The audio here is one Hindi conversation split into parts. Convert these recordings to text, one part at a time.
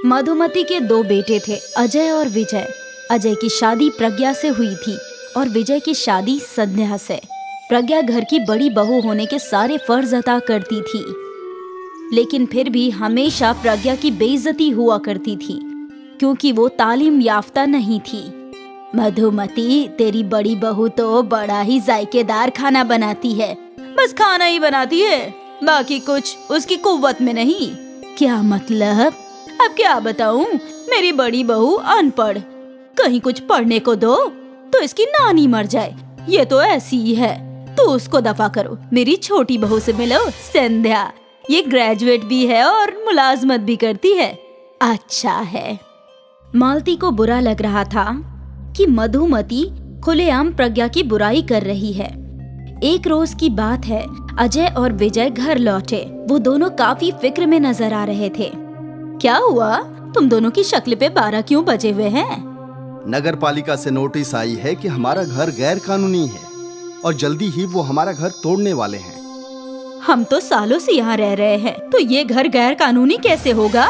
मधुमती के दो बेटे थे, अजय और विजय। अजय की शादी प्रज्ञा से हुई थी और विजय की शादी संध्या से। प्रज्ञा घर की बड़ी बहू होने के सारे फर्ज अदा करती थी, लेकिन फिर भी हमेशा प्रज्ञा की बेइज्जती हुआ करती थी क्योंकि वो तालीम याफ्ता नहीं थी। मधुमती, तेरी बड़ी बहू तो बड़ा ही जायकेदार खाना बनाती है, बस खाना ही बनाती है, बाकी कुछ उसकी कुव्वत में नहीं। क्या मतलब? अब क्या बताऊं, मेरी बड़ी बहू अनपढ़, कहीं कुछ पढ़ने को दो तो इसकी नानी मर जाए, ये तो ऐसी ही है। तो उसको दफा करो, मेरी छोटी बहू से मिलो, संध्या। ये ग्रेजुएट भी है और मुलाजमत भी करती है। अच्छा है। मालती को बुरा लग रहा था कि मधुमती खुलेआम प्रज्ञा की बुराई कर रही है। एक रोज की बात है, अजय और विजय घर लौटे। वो दोनों काफी फिक्र में नजर आ रहे थे। क्या हुआ? तुम दोनों की शक्ल पे 12 क्यों बजे हुए हैं? नगर पालिका से नोटिस आई है कि हमारा घर गैर कानूनी है और जल्दी ही वो हमारा घर तोड़ने वाले हैं। हम तो सालों से यहाँ रह रहे हैं, तो ये घर गैर कानूनी कैसे होगा?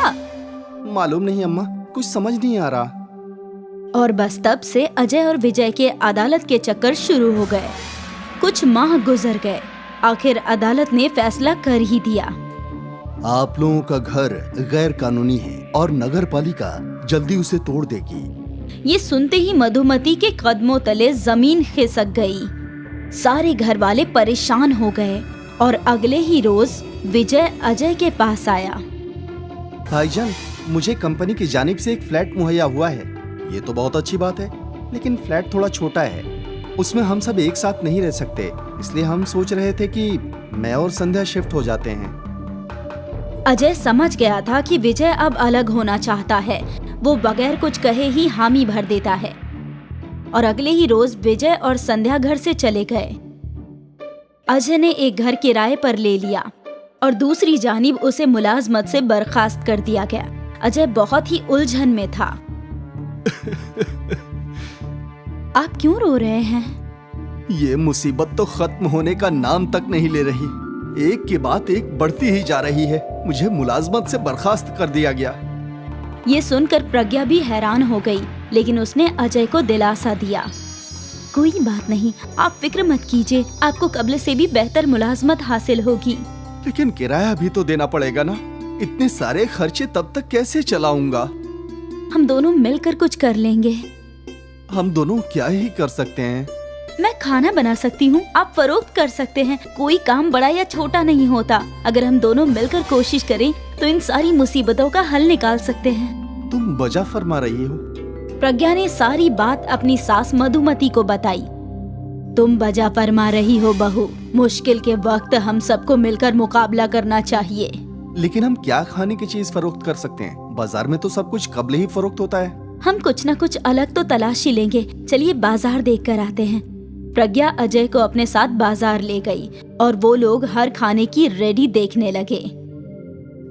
मालूम नहीं अम्मा, कुछ समझ नहीं आ रहा। और बस तब से अजय और विजय के अदालत के चक्कर शुरू हो गए। कुछ माह गुजर गए, आखिर अदालत ने फैसला कर ही दिया। आप लोगों का घर गैर कानूनी है और नगर पालिका जल्दी उसे तोड़ देगी। ये सुनते ही मधुमती के कदमों तले जमीन खिसक गई। सारे घर वाले परेशान हो गए और अगले ही रोज विजय अजय के पास आया। भाईजान, मुझे कंपनी की जानिब से एक फ्लैट मुहैया हुआ है। ये तो बहुत अच्छी बात है, लेकिन फ्लैट थोड़ा छोटा है, उसमें हम सब एक साथ नहीं रह सकते, इसलिए हम सोच रहे थे कि मैं और संध्या शिफ्ट हो जाते हैं। अजय समझ गया था कि विजय अब अलग होना चाहता है। वो बगैर कुछ कहे ही हामी भर देता है और अगले ही रोज विजय और संध्या घर से चले गए। अजय ने एक घर किराए पर ले लिया और दूसरी जानिब उसे मुलाजमत से बर्खास्त कर दिया गया। अजय बहुत ही उलझन में था। आप क्यों रो रहे हैं? ये मुसीबत तो खत्म होने का नाम तक नहीं ले रही, एक के बाद एक बढ़ती ही जा रही है। मुझे मुलाजमत से बर्खास्त कर दिया गया। ये सुनकर प्रज्ञा भी हैरान हो गई, लेकिन उसने अजय को दिलासा दिया। कोई बात नहीं, आप फिक्र मत कीजिए, आपको कब्ल से भी बेहतर मुलाजमत हासिल होगी। लेकिन किराया भी तो देना पड़ेगा ना, इतने सारे खर्चे तब तक कैसे चलाऊंगा? हम दोनों मिलकर कुछ कर लेंगे। हम दोनों क्या ही कर सकते हैं? मैं खाना बना सकती हूँ, आप फरोख्त कर सकते हैं। कोई काम बड़ा या छोटा नहीं होता। अगर हम दोनों मिलकर कोशिश करें तो इन सारी मुसीबतों का हल निकाल सकते हैं। तुम वजह फरमा रही हो। प्रज्ञा ने सारी बात अपनी सास मधुमती को बताई। तुम वजह फरमा रही हो बहू, मुश्किल के वक्त हम सबको मिलकर मुकाबला करना चाहिए। लेकिन हम क्या खाने की चीज फरोख्त कर सकते हैं? बाजार में तो सब कुछ कब्ल ही फरोख्त होता है। हम कुछ न कुछ अलग तो तलाश ही लेंगे। चलिए बाजार देख कर आते हैं। प्रज्ञा अजय को अपने साथ बाजार ले गई और वो लोग हर खाने की रेडी देखने लगे।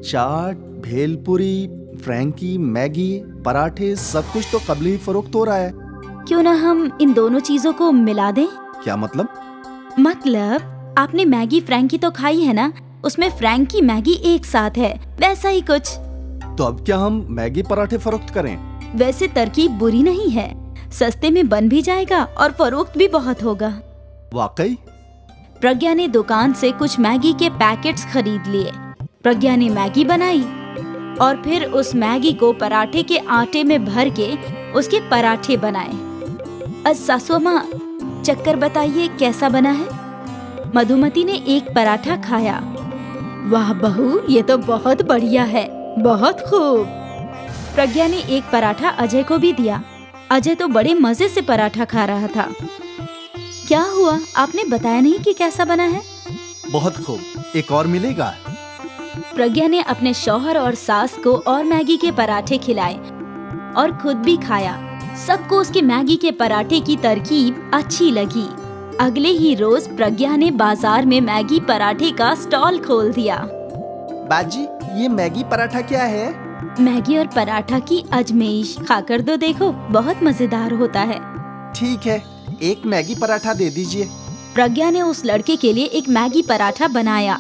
चाट, भेलपुरी, फ्रैंकी, मैगी, पराठे, सब कुछ तो कब्ल ही फरोख्त हो रहा है। क्यों ना हम इन दोनों चीजों को मिला दें? क्या मतलब? मतलब आपने मैगी फ्रैंकी तो खाई है ना, उसमें फ्रैंकी मैगी एक साथ है, वैसा ही कुछ। तो अब क्या हम मैगी पराठे फरोख्त करें? वैसे तरकीब बुरी नहीं है, सस्ते में बन भी जाएगा और फरोख्त भी बहुत होगा। वाकई? प्रज्ञा ने दुकान से कुछ मैगी के पैकेट्स खरीद लिए। प्रज्ञा ने मैगी बनाई और फिर उस मैगी को पराठे के आटे में भर के उसके पराठे बनाए। सासू माँ, चक्कर बताइए कैसा बना है? मधुमती ने एक पराठा खाया। वाह बहू, ये तो बहुत बढ़िया है, बहुत खूब। प्रज्ञा ने एक पराठा अजय को भी दिया। अजय तो बड़े मजे से पराठा खा रहा था। क्या हुआ, आपने बताया नहीं कि कैसा बना है? बहुत खूब, एक और मिलेगा? प्रज्ञा ने अपने शौहर और सास को और मैगी के पराठे खिलाए और खुद भी खाया। सबको उसके मैगी के पराठे की तरकीब अच्छी लगी। अगले ही रोज प्रज्ञा ने बाजार में मैगी पराठे का स्टॉल खोल दिया। बाजी, ये मैगी पराठा क्या है? मैगी और पराठा की अजमेइश, खाकर तो देखो, बहुत मजेदार होता है। ठीक है, एक मैगी पराठा दे दीजिए। प्रज्ञा ने उस लड़के के लिए एक मैगी पराठा बनाया।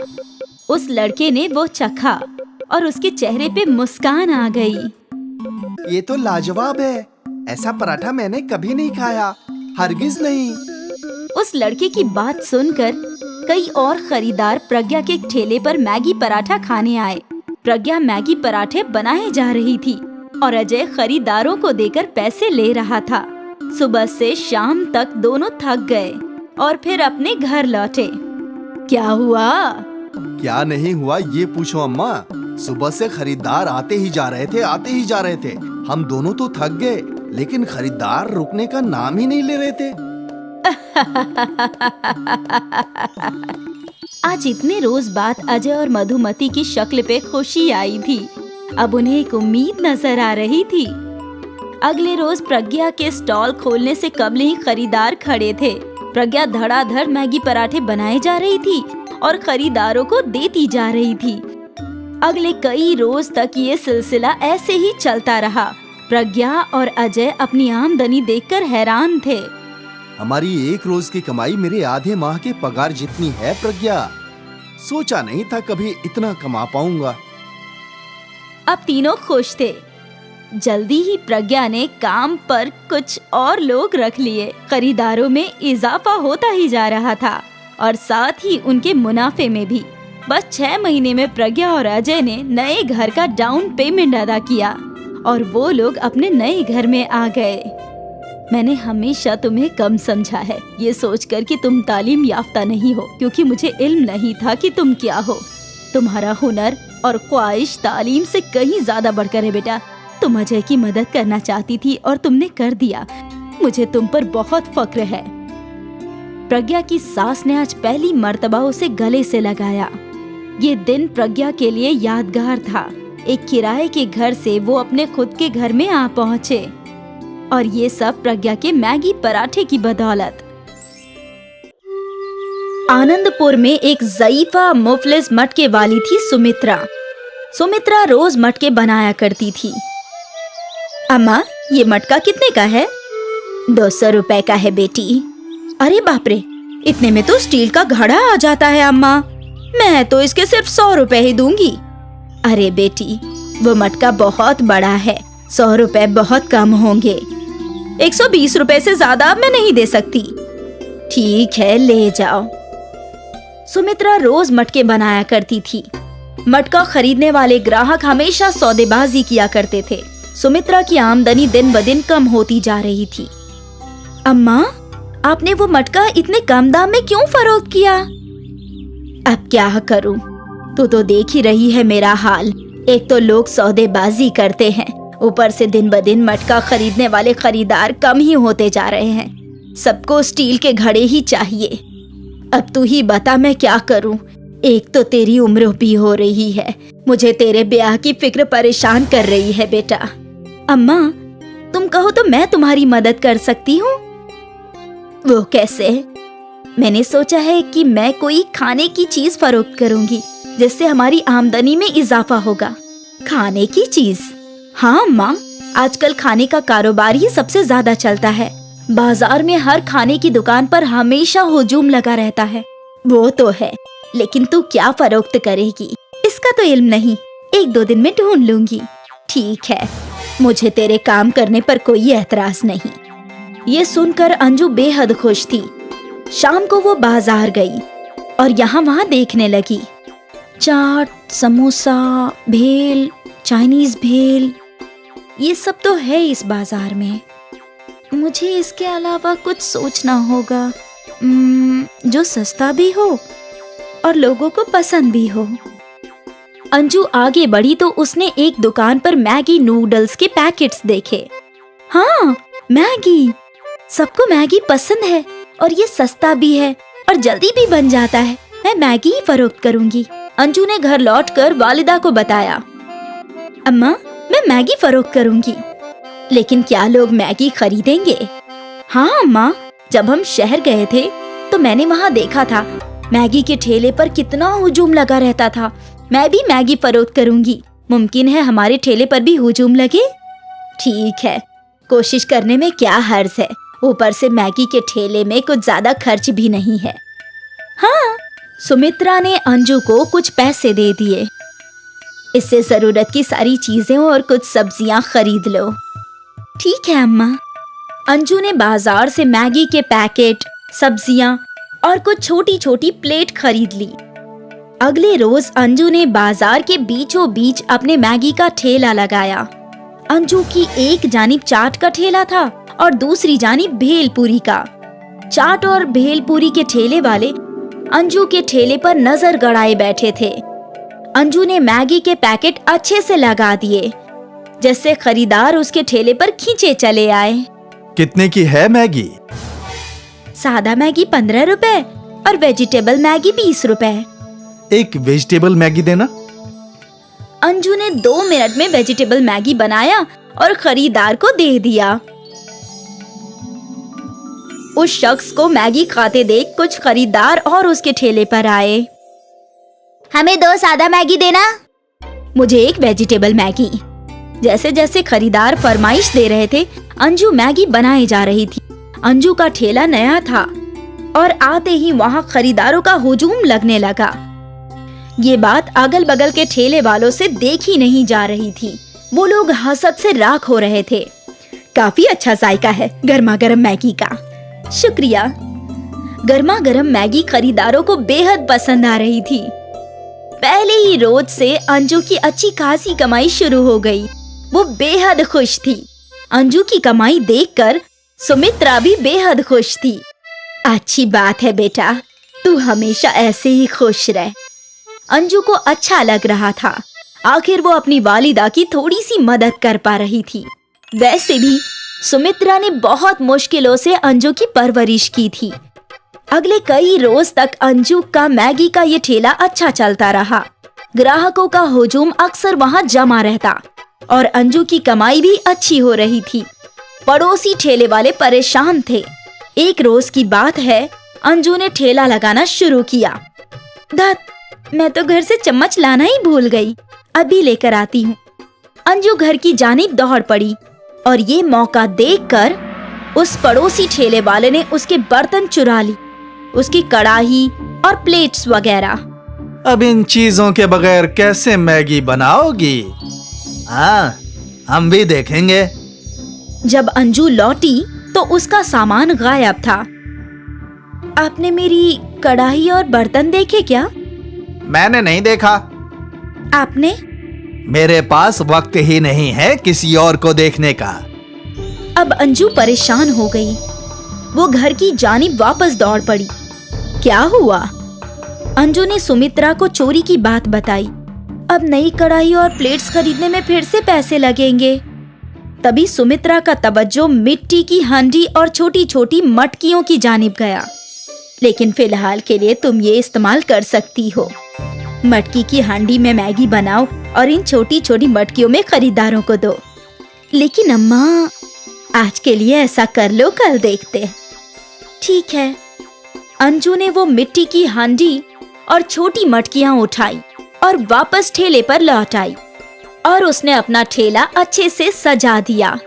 उस लड़के ने वो चखा और उसके चेहरे पे मुस्कान आ गई। ये तो लाजवाब है। ऐसा पराठा मैंने कभी नहीं खाया, हरगिज नहीं। उस लड़के की बात सुनकर कई और खरीदार प्रज्ञा के ठेले पर मैगी पराठा खाने आए। प्रज्ञा मैगी पराठे बनाए जा रही थी और अजय खरीदारों को देकर पैसे ले रहा था। सुबह से शाम तक दोनों थक गए और फिर अपने घर लौटे। क्या हुआ? क्या नहीं हुआ ये पूछो अम्मा। सुबह से खरीदार आते ही जा रहे थे। हम दोनों तो थक गए, लेकिन खरीदार रुकने का नाम ही नहीं ले रहे थे। आज इतने रोज बाद अजय और मधुमती की शक्ल पे खुशी आई थी। अब उन्हें एक उम्मीद नजर आ रही थी। अगले रोज प्रज्ञा के स्टॉल खोलने से कबल ही खरीदार खड़े थे। प्रज्ञा धड़ाधड़ मैगी पराठे बनाए जा रही थी और खरीदारों को देती जा रही थी। अगले कई रोज तक ये सिलसिला ऐसे ही चलता रहा। प्रज्ञा और अजय अपनी आमदनी देखकर हैरान थे। हमारी एक रोज की कमाई मेरे आधे माह के पगार जितनी है प्रज्ञा। सोचा नहीं था कभी इतना कमा पाऊंगा। अब तीनों खुश थे। जल्दी ही प्रज्ञा ने काम पर कुछ और लोग रख लिए। खरीदारों में इजाफा होता ही जा रहा था और साथ ही उनके मुनाफे में भी। बस 6 महीने में प्रज्ञा और अजय ने नए घर का डाउन पेमेंट अदा किया और वो लोग अपने नए घर में आ गए। मैंने हमेशा तुम्हें कम समझा है, ये सोचकर कि तुम तालीम याफ्ता नहीं हो, क्योंकि मुझे इल्म नहीं था कि तुम क्या हो। तुम्हारा हुनर और ख्वाहिश तालीम से कहीं ज्यादा बढ़कर है बेटा। तुम अजय की मदद करना चाहती थी और तुमने कर दिया। मुझे तुम पर बहुत फक्र है। प्रज्ञा की सास ने आज पहली मर्तबा उसे गले से लगाया। ये दिन प्रज्ञा के लिए यादगार था। एक किराए के घर से वो अपने खुद के घर में आ पहुँचे और ये सब प्रज्ञा के मैगी पराठे की बदौलत। आनंदपुर में एक ज़ईफा मुफलिस मटके वाली थी सुमित्रा। सुमित्रा रोज मटके बनाया करती थी। अम्मा, ये मटका कितने का है? 200 रुपए का है बेटी। अरे बाप रे, इतने में तो स्टील का घड़ा आ जाता है अम्मा। मैं तो इसके सिर्फ 100 रुपए ही दूंगी। अरे बेटी, वो मटका बहुत बड़ा है, 100 रुपए बहुत कम होंगे। 120 रुपए से ज्यादा मैं नहीं दे सकती। ठीक है, ले जाओ। सुमित्रा रोज मटके बनाया करती थी। मटका खरीदने वाले ग्राहक हमेशा सौदेबाजी किया करते थे। सुमित्रा की आमदनी दिन ब दिन कम होती जा रही थी। अम्मा, आपने वो मटका इतने कम दाम में क्यों फरोख्त किया? अब क्या करूं? तू तो देख ही रही है मेरा हाल। एक तो लोग सौदेबाजी करते हैं, ऊपर से दिन ब दिन मटका खरीदने वाले खरीदार कम ही होते जा रहे हैं। सबको स्टील के घड़े ही चाहिए। अब तू ही बता मैं क्या करूं? एक तो तेरी उम्र भी हो रही है, मुझे तेरे ब्याह की फिक्र परेशान कर रही है बेटा। अम्मा, तुम कहो तो मैं तुम्हारी मदद कर सकती हूँ। वो कैसे? मैंने सोचा है कि मैं कोई खाने की चीज फरोख्त करूंगी जिससे हमारी आमदनी में इजाफा होगा। खाने की चीज? हाँ अम्मा, आजकल खाने का कारोबार ही सबसे ज्यादा चलता है। बाजार में हर खाने की दुकान पर हमेशा हुजूम लगा रहता है। वो तो है, लेकिन तू क्या फरोख्त करेगी इसका तो इल्म नहीं। 1-2 दिन में ढूंढ लूंगी। ठीक है, मुझे तेरे काम करने पर कोई एतराज नहीं। ये सुनकर अंजू बेहद खुश थी। शाम को वो बाजार गई और यहाँ वहाँ देखने लगी। चाट, समोसा, भेल, चाइनीज भेल, ये सब तो है इस बाजार में। मुझे इसके अलावा कुछ सोचना होगा जो सस्ता भी हो और लोगों को पसंद भी हो। अंजू आगे बढ़ी तो उसने एक दुकान पर मैगी नूडल्स के पैकेट्स देखे। हाँ, मैगी। सबको मैगी पसंद है और ये सस्ता भी है और जल्दी भी बन जाता है। मैं मैगी ही फरोख्त करूंगी। अंजू ने घर लौटकर वालिदा को बताया, अम्मा, मैं मैगी फरोख्त करूंगी। लेकिन क्या लोग मैगी खरीदेंगे? हाँ अम्मा, जब हम शहर गए थे तो मैंने वहाँ देखा था मैगी के ठेले पर कितना हुजूम लगा रहता था। मैं भी मैगी फरोख्त करूंगी। मुमकिन है हमारे ठेले पर भी हुजूम लगे। ठीक है, कोशिश करने में क्या हर्ज है। ऊपर से मैगी के ठेले में कुछ ज्यादा खर्च भी नहीं है। हाँ, सुमित्रा ने अंजू को कुछ पैसे दे दिए। इससे जरूरत की सारी चीजें और कुछ सब्जियां खरीद लो। ठीक है अम्मा। अंजू ने बाजार से मैगी के पैकेट, सब्जियां और कुछ छोटी छोटी प्लेट खरीद ली। अगले रोज अंजू ने बाजार के बीचों बीच अपने मैगी का ठेला लगाया। अंजू की एक जानिब चाट का ठेला था और दूसरी जानिब भेलपूरी का। चाट और भेलपूरी के ठेले वाले अंजू के ठेले पर नजर गड़ाए बैठे थे। अंजू ने मैगी के पैकेट अच्छे से लगा दिए, जिससे खरीदार उसके ठेले पर खींचे चले आए। कितने की है मैगी? सादा मैगी 15 रुपए और वेजिटेबल मैगी 20 रुपए। एक वेजिटेबल मैगी देना। अंजू ने 2 मिनट में वेजिटेबल मैगी बनाया और खरीदार को दे दिया। उस शख्स को मैगी खाते देख कुछ खरीदार और उसके ठेले पर आए। हमें 2 सादा मैगी देना। मुझे एक वेजिटेबल मैगी। जैसे जैसे खरीदार फरमाइश दे रहे थे, अंजू मैगी बनाई जा रही थी। अंजू का ठेला नया था और आते ही वहाँ खरीदारों का हुजूम लगने लगा। ये बात अगल बगल के ठेले वालों से देखी नहीं जा रही थी। वो लोग हसद से राख हो रहे थे। काफी अच्छा जायका है गर्मा गर्म मैगी का। शुक्रिया। गर्मा गर्म मैगी खरीदारों को बेहद पसंद आ रही थी। पहले ही रोज से अंजू की अच्छी खासी कमाई शुरू हो गई। वो बेहद खुश थी। अंजू की कमाई देखकर सुमित्रा भी बेहद खुश थी। अच्छी बात है बेटा, तू हमेशा ऐसे ही खुश रह। अंजू को अच्छा लग रहा था। आखिर वो अपनी वालिदा की थोड़ी सी मदद कर पा रही थी। वैसे भी सुमित्रा ने बहुत मुश्किलों से अंजू की परवरिश की थी। अगले कई रोज तक अंजू का मैगी का ये ठेला अच्छा चलता रहा। ग्राहकों का हुजूम अक्सर वहां जमा रहता और अंजू की कमाई भी अच्छी हो रही थी। पड़ोसी ठेले वाले परेशान थे। एक रोज की बात है, अंजू ने ठेला लगाना शुरू किया। धत, मैं तो घर से चम्मच लाना ही भूल गई। अभी लेकर आती हूँ। अंजू घर की जानिब दौड़ पड़ी और ये मौका देखकर उस पड़ोसी ठेले वाले ने उसके बर्तन चुरा ली, उसकी कड़ाही और प्लेट्स वगैरह। अब इन चीजों के बगैर कैसे मैगी बनाओगी? हाँ, हम भी देखेंगे। जब अंजू लौटी तो उसका सामान गायब था। आपने मेरी कड़ाही और बर्तन देखे क्या? मैंने नहीं देखा। आपने? मेरे पास वक्त ही नहीं है किसी और को देखने का। अब अंजू परेशान हो गई। वो घर की जानिब वापस दौड़ पड़ी। क्या हुआ? अंजू ने सुमित्रा को चोरी की बात बताई। अब नई कढ़ाई और प्लेट्स खरीदने में फिर से पैसे लगेंगे। तभी सुमित्रा का तवज्जो मिट्टी की हांडी और छोटी छोटी मटकियों की जानिब गया। लेकिन फिलहाल के लिए तुम ये इस्तेमाल कर सकती हो। मटकी की हांडी में मैगी बनाओ और इन छोटी छोटी मटकियों में खरीदारों को दो। लेकिन अम्मा, आज के लिए ऐसा कर लो, कल देखते हैं। ठीक है। अंजू ने वो मिट्टी की हांडी और छोटी मटकियां उठाई और वापस ठेले पर लौट आई और उसने अपना ठेला अच्छे से सजा दिया।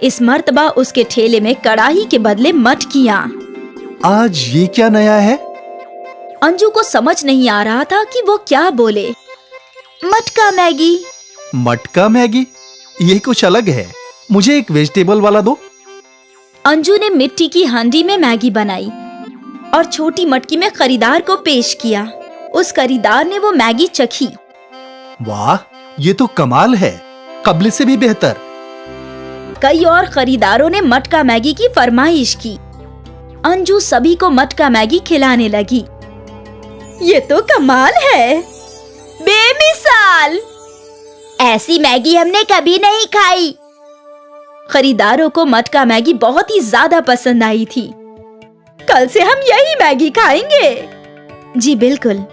इस मर्तबा उसके ठेले में कड़ाही के बदले मटकियां। आज ये क्या नया है? अंजू को समझ नहीं आ रहा था कि वो क्या बोले। मटका मैगी। मटका मैगी? ये कुछ अलग है। मुझे एक वेजिटेबल वाला दो। अंजू ने मिट्टी की हांडी में मैगी बनाई और छोटी मटकी में खरीदार को पेश किया। उस खरीदार ने वो मैगी चखी। वाह, ये तो कमाल है, कबल से भी बेहतर। कई और खरीदारों ने मटका मैगी की फरमाइश की। अंजू सभी को मटका मैगी खिलाने लगी। ये तो कमाल है, बेमिसाल। ऐसी मैगी हमने कभी नहीं खाई। खरीदारों को मटका मैगी बहुत ही ज्यादा पसंद आई थी। कल से हम यही मैगी खाएंगे। जी बिल्कुल।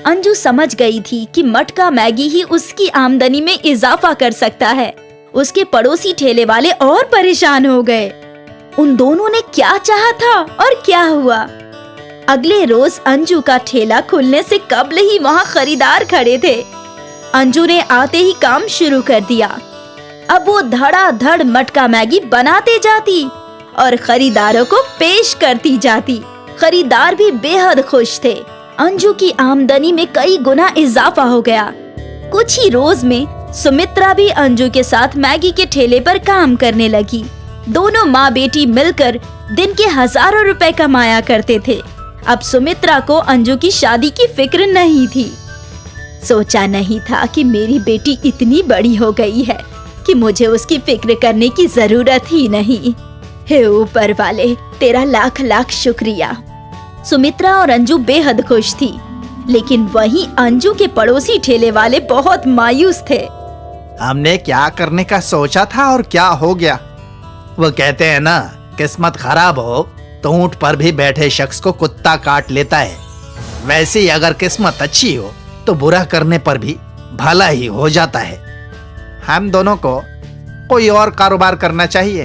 अंजू समझ गई थी कि मटका मैगी ही उसकी आमदनी में इजाफा कर सकता है। उसके पड़ोसी ठेले वाले और परेशान हो गए। उन दोनों ने क्या चाहा था और क्या हुआ? अगले रोज अंजू का ठेला खुलने से कबल ही वहाँ खरीदार खड़े थे। अंजू ने आते ही काम शुरू कर दिया। अब वो धड़ाधड़ मटका मैगी बनाते जाती और खरीदारों को पेश करती जाती। खरीदार भी बेहद खुश थे। अंजू की आमदनी में कई गुना इजाफा हो गया। कुछ ही रोज में सुमित्रा भी अंजू के साथ मैगी के ठेले पर काम करने लगी। दोनों माँ बेटी मिलकर दिन के हजारों रुपए कमाया करते थे। अब सुमित्रा को अंजू की शादी की फिक्र नहीं थी। सोचा नहीं था कि मेरी बेटी इतनी बड़ी हो गई है कि मुझे उसकी फिक्र करने की जरूरत ही नहीं। हे ऊपर वाले, तेरा लाख लाख शुक्रिया। सुमित्रा और अंजू बेहद खुश थी, लेकिन वहीं अंजू के पड़ोसी ठेले वाले बहुत मायूस थे। हमने क्या करने का सोचा था और क्या हो गया। वो कहते हैं ना, किस्मत खराब हो तो ऊंट पर भी बैठे शख्स को कुत्ता काट लेता है। वैसे ही अगर किस्मत अच्छी हो तो बुरा करने पर भी भला ही हो जाता है। हम दोनों को कोई और कारोबार करना चाहिए।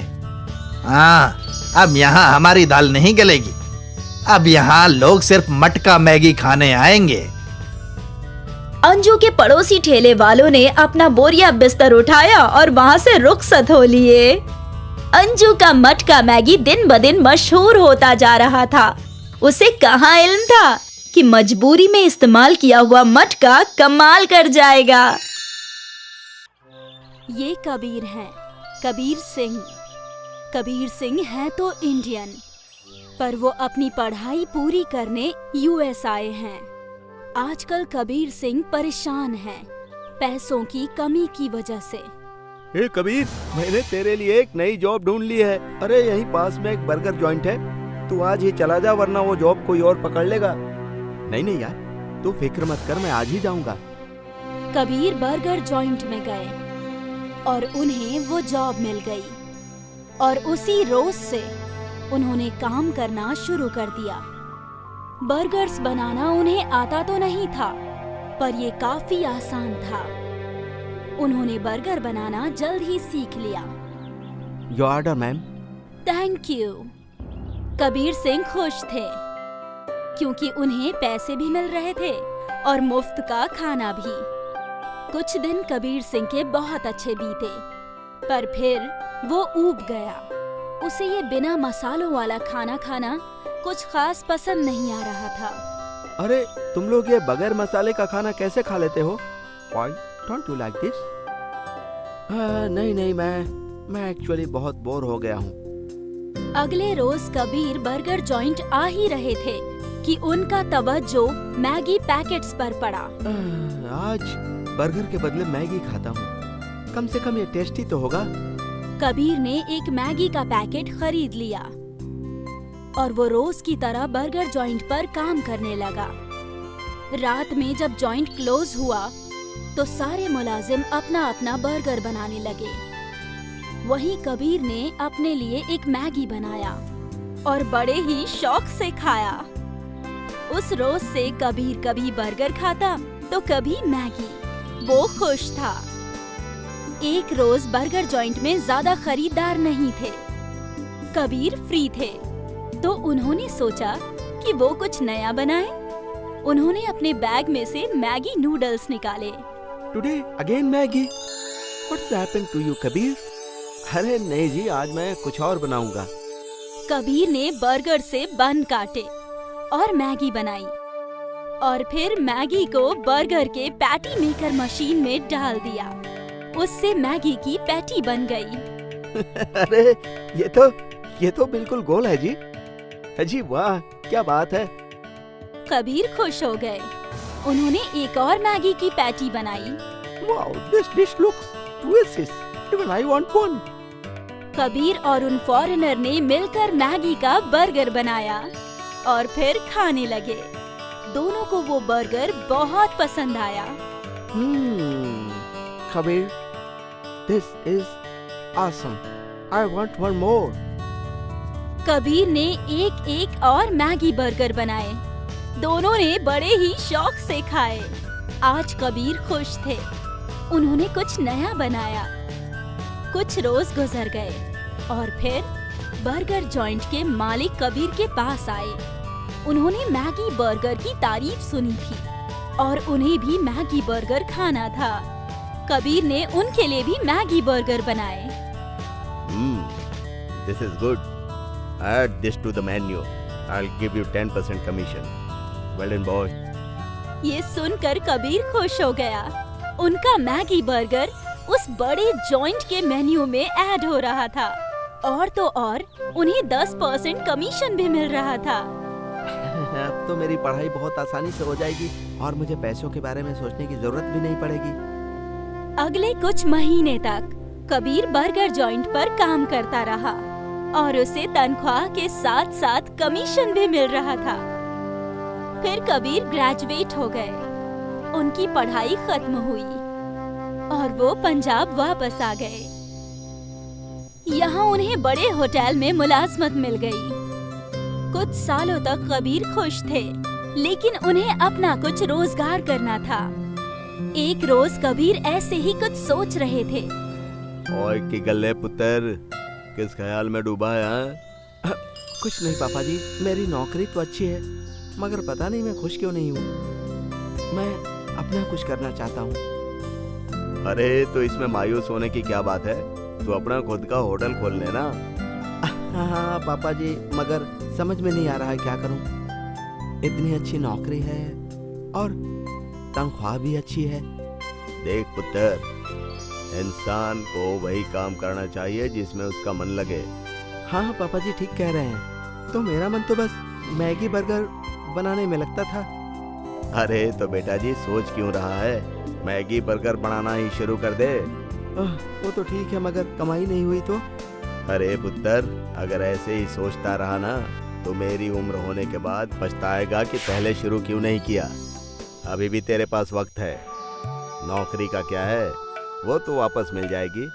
हाँ, अब यहाँ हमारी दाल नहीं गलेगी। अब यहाँ लोग सिर्फ मटका मैगी खाने आएंगे। अंजू के पड़ोसी ठेले वालों ने अपना बोरिया बिस्तर उठाया और वहाँ से रुखसत हो लिए। अंजू का मटका मैगी दिन ब दिन मशहूर होता जा रहा था। उसे कहाँ इल्म था कि मजबूरी में इस्तेमाल किया हुआ मटका कमाल कर जाएगा। ये कबीर हैं, कबीर सिंह। कबीर सिंह हैं तो इंडियन, पर वो अपनी पढ़ाई पूरी करने यूएस आए हैं। आजकल कबीर सिंह परेशान हैं, पैसों की कमी की वजह से। हे कबीर, मैंने तेरे लिए एक नई जॉब ढूंढ ली है। अरे यहीं पास में एक बर्गर जॉइंट है, तू आज ही चला जा वरना वो जॉब कोई और पकड़ लेगा। नहीं नहीं यार, तू फिक्र मत कर, मैं आज ही जाऊंगा। कबीर बर्गर जॉइंट में गए और उन्हें वो जॉब मिल गई और उसी रोज से उन्होंने काम करना शुरू कर दिया। बर्गर्स बनाना उन्हें आता तो नहीं था, पर ये काफी आसान था। उन्होंने बर्गर बनाना जल्द ही सीख लिया। Your order ma'am. Thank you. Kabir Singh खुश थे क्योंकि उन्हें पैसे भी मिल रहे थे और मुफ्त का खाना भी। कुछ दिन कबीर सिंह के बहुत अच्छे बीते, पर फिर वो ऊब गया। उसे ये बिना मसालों वाला खाना खाना कुछ खास पसंद नहीं आ रहा था। अरे तुम लोग ये बगैर मसाले का खाना कैसे खा लेते हो? Why don't you like this? नहीं नहीं, मैं एक्चुअली बहुत बोर हो गया हूँ। अगले रोज कबीर बर्गर जॉइंट आ ही रहे थे कि उनका तवज्जो मैगी पैकेट्स पर पड़ा। आज बर्गर के बदले मैगी खाता हूँ, कम से कम ये टेस्टी तो होगा। कबीर ने एक मैगी का पैकेट खरीद लिया और वो रोज की तरह बर्गर जॉइंट पर काम करने लगा। रात में जब जॉइंट क्लोज हुआ तो सारे मुलाजिम अपना अपना बर्गर बनाने लगे। वहीं कबीर ने अपने लिए एक मैगी बनाया और बड़े ही शौक से खाया। उस रोज से कबीर कभी बर्गर खाता तो कभी मैगी। वो खुश था। एक रोज बर्गर जॉइंट में ज्यादा खरीदार नहीं थे। कबीर फ्री थे तो उन्होंने सोचा कि वो कुछ नया बनाए। उन्होंने अपने बैग में से मैगी नूडल्स निकाले। Today again Maggi? What's happened to you Kabir? अरे नहीं जी, आज मैं कुछ और बनाऊंगा। कबीर ने बर्गर से बन काटे और मैगी बनाई और फिर मैगी को बर्गर के पैटी मेकर मशीन में डाल दिया। उससे मैगी की पैटी बन गई। अरे ये तो बिल्कुल गोल है जी। जी वाह, क्या बात है। कबीर खुश हो गए। उन्होंने एक और मैगी की पैटी बनाई। Wow, this dish looks delicious, even I want one. Kabir और उन फॉरेनर ने मिलकर मैगी का बर्गर बनाया और फिर खाने लगे। दोनों को वो बर्गर बहुत पसंद आया। Kabir, this is awesome, I want one more. Kabir ने एक एक और मैगी बर्गर बनाए। दोनों ने बड़े ही शौक से खाए। आज कबीर खुश थे। उन्होंने कुछ नया बनाया। कुछ रोज गुजर गए और फिर बर्गर जॉइंट के मालिक कबीर के पास आए। उन्होंने मैगी बर्गर की तारीफ सुनी थी और उन्हें भी मैगी बर्गर खाना था। कबीर ने उनके लिए भी मैगी बर्गर बनाए। This is good. Add this to the menu. I'll give you 10% commission. Well done, boy. ये सुनकर कबीर खुश हो गया। उनका मैगी बर्गर उस बड़े जॉइंट के मेन्यू में ऐड हो रहा था और तो और उन्हें 10% कमीशन भी मिल रहा था। अब तो मेरी पढ़ाई बहुत आसानी से हो जाएगी और मुझे पैसों के बारे में सोचने की जरूरत भी नहीं पड़ेगी। अगले कुछ महीने तक कबीर बर्गर जॉइंट पर काम करता रहा और उसे तनख्वाह के साथ साथ कमीशन भी मिल रहा था। फिर कबीर ग्रेजुएट हो गए, उनकी पढ़ाई खत्म हुई और वो पंजाब वापस आ गए। यहाँ उन्हें बड़े होटल में मुलाजमत मिल गई। कुछ सालों तक कबीर खुश थे, लेकिन उन्हें अपना कुछ रोजगार करना था। एक रोज कबीर ऐसे ही कुछ सोच रहे थे। ओए की गल्ले पुत्र, किस ख्याल में डूबा है हाँ? कुछ नहीं पापा जी, मेरी नौकरी तो अच्छी है मगर पता नहीं मैं खुश क्यों नहीं हूँ। मैं अपना कुछ करना चाहता हूँ। अरे तो इसमें मायूस होने की क्या बात है, तू अपना खुद का होटल खोल लेना। हाँ पापा जी, मगर समझ में नहीं आ रहा है क्या करूँ। इतनी अच्छी नौकरी है और तनख्वाह भी अच्छी है। देख पुत्र, इंसान को वही काम करना चाहिए जिसमें उसका मन लगे। हाँ पापा जी ठीक कह रहे हैं, तो मेरा मन तो बस मैगी बर्गर बनाने में लगता था। अरे तो बेटा जी सोच क्यों रहा है, मैगी बर्गर बनाना ही शुरू कर दे। वो तो ठीक है मगर कमाई नहीं हुई तो। अरे पुत्र, अगर ऐसे ही सोचता रहा ना तो मेरी उम्र होने के बाद पछताएगा कि पहले शुरू क्यों नहीं किया। अभी भी तेरे पास वक्त है। नौकरी का क्या है, वो तो वापस मिल जाएगी।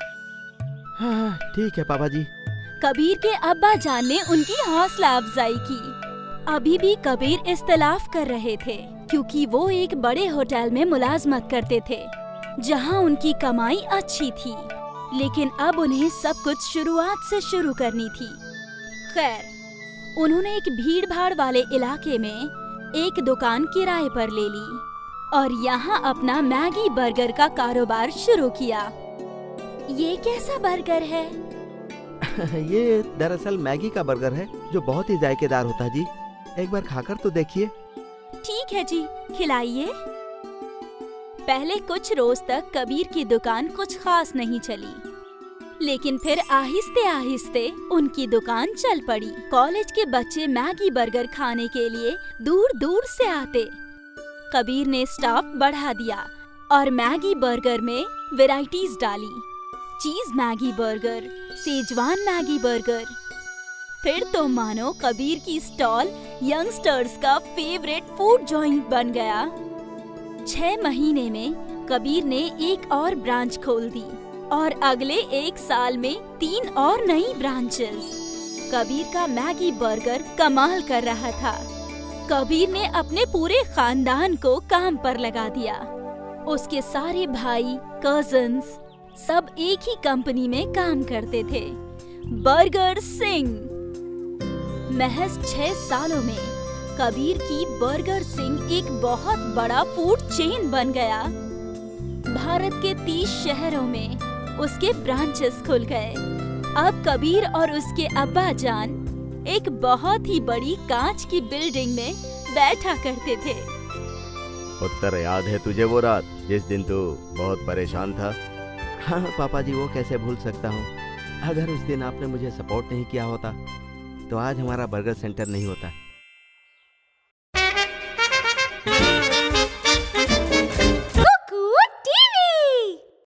हाँ ठीक है पापा जी। कबीर के अब्बा जान ने उनकी हौसला अफजाई की। अभी भी कबीर इख्तिलाफ कर रहे थे क्योंकि वो एक बड़े होटल में मुलाजमत करते थे जहां उनकी कमाई अच्छी थी, लेकिन अब उन्हें सब कुछ शुरुआत से शुरू करनी थी। खैर, उन्होंने एक भीड़ भाड़ वाले इलाके में एक दुकान किराए पर ले ली और यहाँ अपना मैगी बर्गर का कारोबार शुरू किया। ये कैसा बर्गर है? ये दरअसल मैगी का बर्गर है जो बहुत ही जायकेदार होता है जी। एक बार खाकर तो देखिए। ठीक है जी, खिलाइए। पहले कुछ रोज तक कबीर की दुकान कुछ खास नहीं चली, लेकिन फिर आहिस्ते आहिस्ते उनकी दुकान चल पड़ी। कॉलेज के बच्चे मैगी बर्गर खाने के लिए दूर दूर से आते। कबीर ने स्टाफ बढ़ा दिया और मैगी बर्गर में वैरायटीज डाली। चीज Maggi burger, Schezwan Maggi burger. फिर तो मानो कबीर की स्टॉल यंगस्टर्स का फेवरेट फूड जॉइंट बन गया। 6 महीने में कबीर ने एक और ब्रांच खोल दी और अगले 1 साल में 3 और नई ब्रांचेस। कबीर का मैगी बर्गर कमाल कर रहा था। कबीर ने अपने पूरे खानदान को काम पर लगा दिया। उसके सारे भाई, कजिन्स सब एक ही कंपनी में काम करते थे, बर्गर सिंह। महज 6 सालों में कबीर की बर्गर सिंह एक बहुत बड़ा फूड चेन बन गया। भारत के 30 शहरों में उसके ब्रांचेस खुल गए। अब कबीर और उसके अब्बा जान एक बहुत ही बड़ी कांच की बिल्डिंग में बैठा करते थे। उत्तर याद है तुझे वो रात जिस दिन तू बहुत परेशान था? हाँ पापा जी, वो कैसे भूल सकता हूँ। अगर उस दिन आपने मुझे सपोर्ट नहीं किया होता तो आज हमारा बर्गर सेंटर नहीं होता।